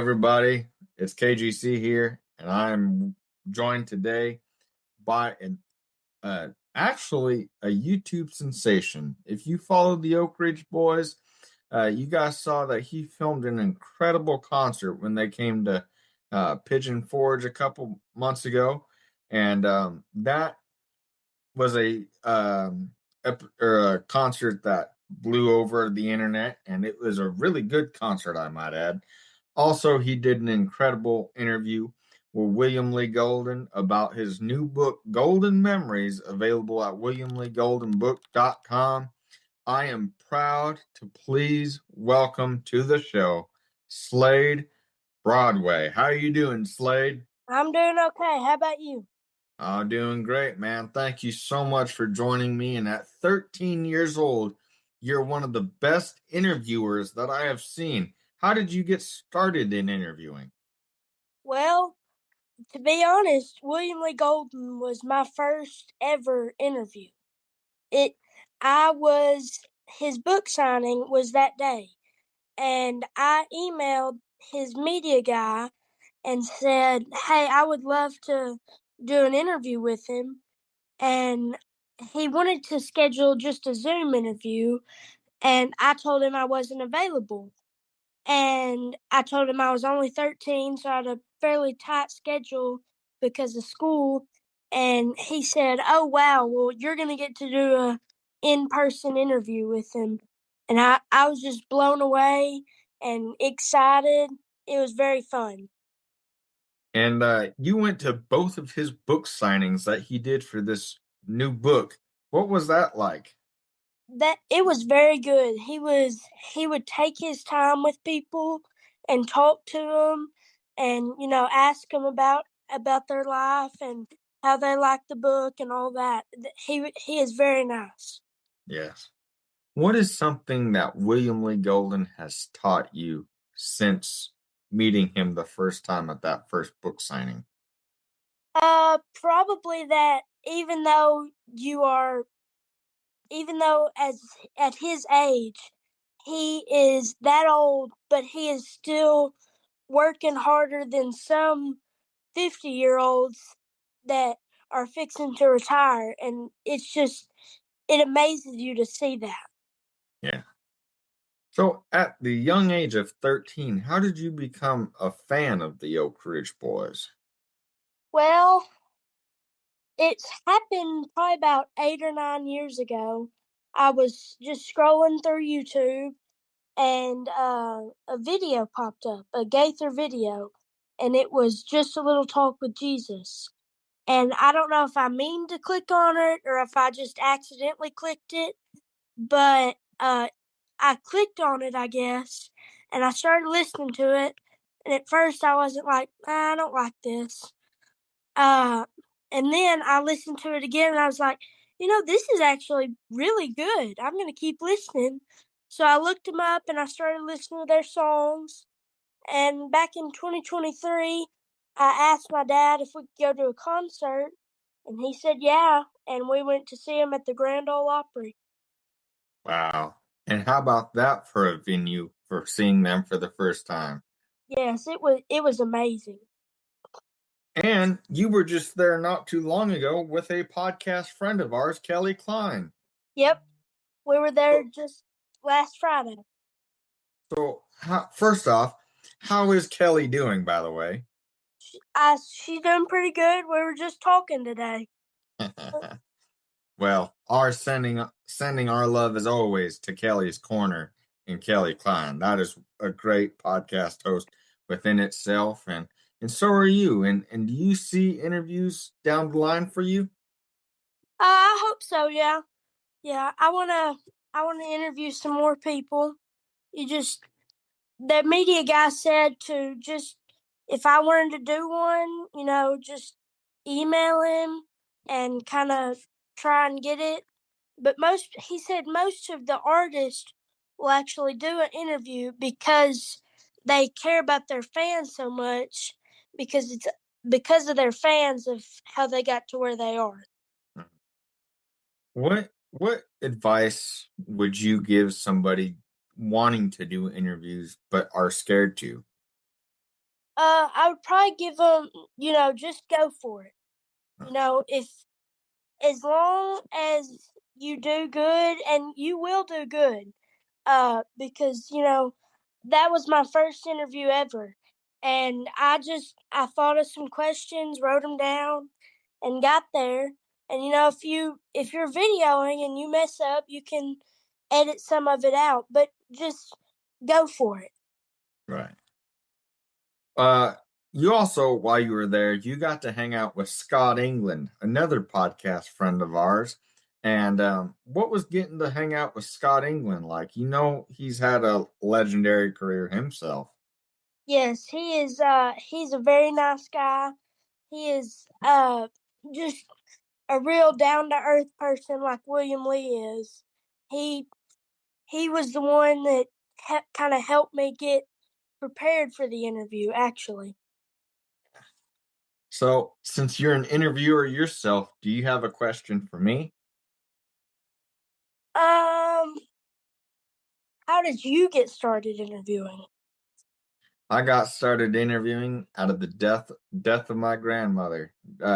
everybody. It's KGC here, and I'm joined today by actually a YouTube sensation. If you followed the Oak Ridge Boys, you guys saw that he filmed an incredible concert when they came to Pigeon Forge a couple months ago, and that was a concert that blew over the internet, and it was a really good concert, I might add. Also, he did an incredible interview with William Lee Golden about his new book, Golden Memories, available at williamleegoldenbook.com. I am proud to please welcome to the show Slade Broadway. How are you doing, Slade? I'm doing okay. How about you? I'm doing great, man. Thank you so much for joining me. And at 13 years old, you're one of the best interviewers that I have seen. How did you get started in interviewing? Well, to be honest, William Lee Golden was my first ever interview. It I was his book signing was that day, and I emailed his media guy and said, "Hey, I would love to do an interview with him." And he wanted to schedule just a Zoom interview, and I told him I wasn't available. And I told him I was only 13, so I had a fairly tight schedule because of school. And he said, "Oh wow, well you're gonna get to do a in-person interview with him." And I was just blown away and excited. It was very fun. And you went to both of his book signings that he did for this new book. What was that like? That it was very good. He would take his time with people and talk to them, and ask them about their life and how they like the book and all that. He is very nice. Yes. What is something that William Lee Golden has taught you since meeting him the first time at that first book signing? Probably that even though as at his age he is that old, but he is still working harder than some 50-year-olds that are fixing to retire. And it amazes you to see that. Yeah. So, at the young age of 13, how did you become a fan of the Oak Ridge Boys? Well, it's happened probably about 8 or 9 years ago. I was just scrolling through YouTube, and a video popped up, a Gaither video, and it was just a little talk with Jesus. And I don't know if I mean to click on it or if I just accidentally clicked it, but I clicked on it, I guess, and I started listening to it. And at first, I wasn't like, I don't like this. Uh, and then I listened to it again, and I was like, this is actually really good. I'm going to keep listening. So I looked them up, and I started listening to their songs. And back in 2023, I asked my dad if we could go to a concert, and he said yeah, and we went to see him at the Grand Ole Opry. Wow. And how about that for a venue for seeing them for the first time? Yes, it was amazing. And you were just there not too long ago with a podcast friend of ours, Kelly Klein. Yep, we were there just last Friday. So, first off, how is Kelly doing, by the way? She's doing pretty good. We were just talking today. Well, our sending our love as always to Kelly's Corner and Kelly Klein. That is a great podcast host within itself, and so are you. And do you see interviews down the line for you? I hope so. Yeah, yeah. I wanna interview some more people. You just The media guy said to just if I wanted to do one, just email him and kind of try and get it. But he said most of the artists will actually do an interview because they care about their fans so much, because it's because of their fans of how they got to where they are. What advice would you give somebody wanting to do interviews but are scared to? I would probably give them, just go for it. If as long as you do good, and you will do good, because that was my first interview ever, and I thought of some questions, wrote them down, and got there. And if you're videoing and you mess up, you can edit some of it out, but just go for it. Right. Uh, you also, while you were there, you got to hang out with Scott England, another podcast friend of ours. And what was getting to hang out with Scott England like? He's had a legendary career himself. Yes, he is. He's a very nice guy. He is just a real down to earth person like William Lee is. He he was the one that kind of helped me get prepared for the interview. Actually, So, since you're an interviewer yourself, do you have a question for me? um, how did you get started interviewing? I got started interviewing out of the death of my grandmother.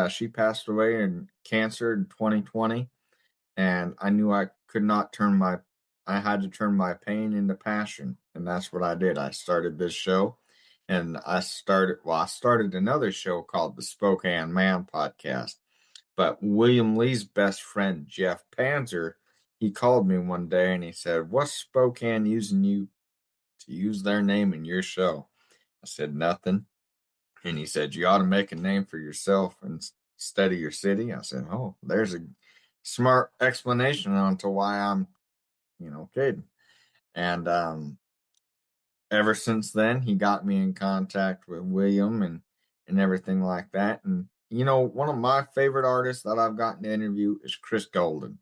She passed away in cancer in 2020, and I knew I had to turn my pain into passion, and that's what I did. I started this show, and I started another show called the Spokane Man Podcast. But William Lee's best friend Jeff Panzer, he called me one day and he said, "What's Spokane using you to use their name in your show?" I said, "Nothing." And he said, "You ought to make a name for yourself instead of your city." I said, "Oh, there's a smart explanation on to why I'm, kidding." And ever since then, he got me in contact with William and everything like that. And one of my favorite artists that I've gotten to interview is Chris Golden.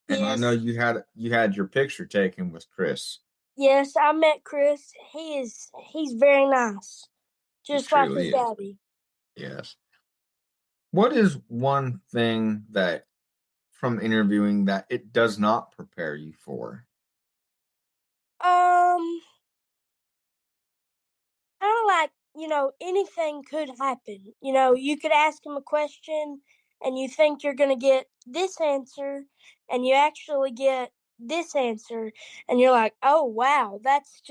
And I know Yes, you had your picture taken with Chris. yes, I met Chris. He's very nice, He just like his truly is. daddy. Yes. What is one thing that from interviewing that it does not prepare you for? Um, Kind of like, anything could happen. You could ask him a question and you think you're going to get this answer, and you actually get this answer, and you're like, "Oh, wow, that's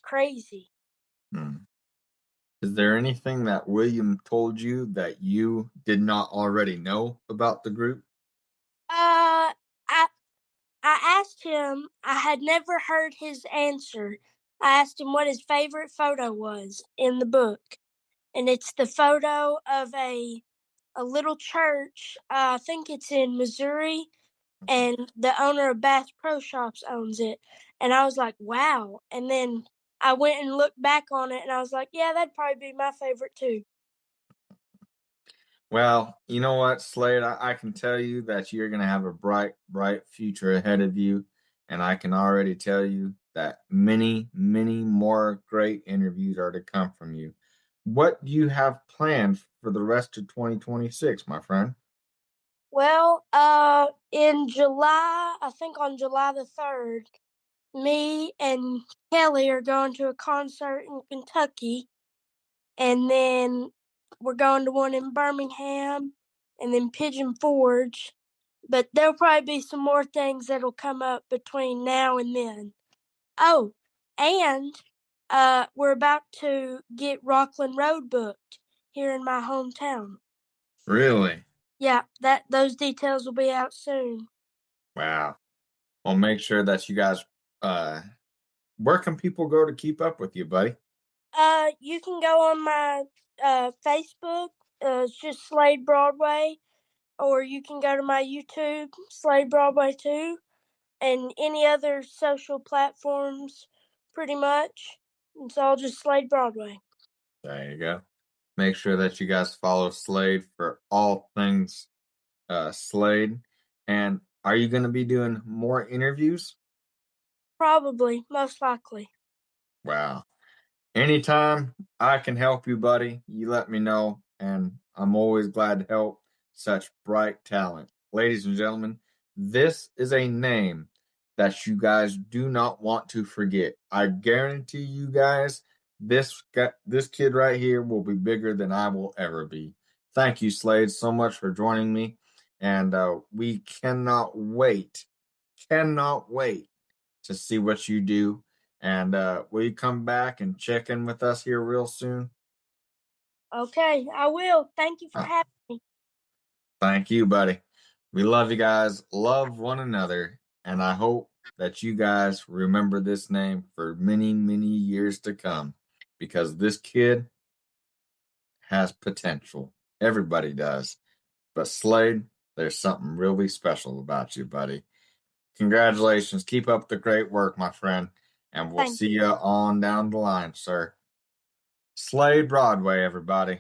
crazy." Hmm. Is there anything that William told you that you did not already know about the group? I I asked him, I had never heard his answer. I asked him what his favorite photo was in the book, and it's the photo of a little church. I think it's in Missouri, and the owner of Bass Pro Shops owns it. And I was like, wow. And then I went and looked back on it, and I was like, yeah, that'd probably be my favorite too. Well, you know what, Slade? I can tell you that you're going to have a bright, bright future ahead of you. And I can already tell you that many, many more great interviews are to come from you. What do you have planned for the rest of 2026, my friend? Well, in July, I think on July the 3rd, me and Kelly are going to a concert in Kentucky, and then we're going to one in Birmingham, and then Pigeon Forge. But there'll probably be some more things that'll come up between now and then. Oh, and we're about to get Rockland Road booked here in my hometown. Really? Yeah, that those details will be out soon. Wow. Well, make sure that you guys, uh, where can people go to keep up with you, buddy? You can go on my Facebook. It's just Slade Broadway, or you can go to my YouTube, Slade Broadway too, and any other social platforms. Pretty much, it's all just Slade Broadway. There you go. Make sure that you guys follow Slade for all things Slade. And are you going to be doing more interviews? Probably, most likely. Wow. Anytime I can help you, buddy, you let me know. And I'm always glad to help such bright talent. Ladies and gentlemen, this is a name that you guys do not want to forget. I guarantee you guys this kid right here will be bigger than I will ever be. Thank you, Slade, so much for joining me, and we cannot wait to see what you do. And will you come back and check in with us here real soon? Okay, I will. Thank you for Uh, having me. Thank you, buddy. We love you guys. Love one another. And I hope that you guys remember this name for many, many years to come because this kid has potential. Everybody does. But Slade, there's something really special about you, buddy. Congratulations. Keep up the great work, my friend. And we'll Thank see you on down the line, sir. Slade Broadway, everybody.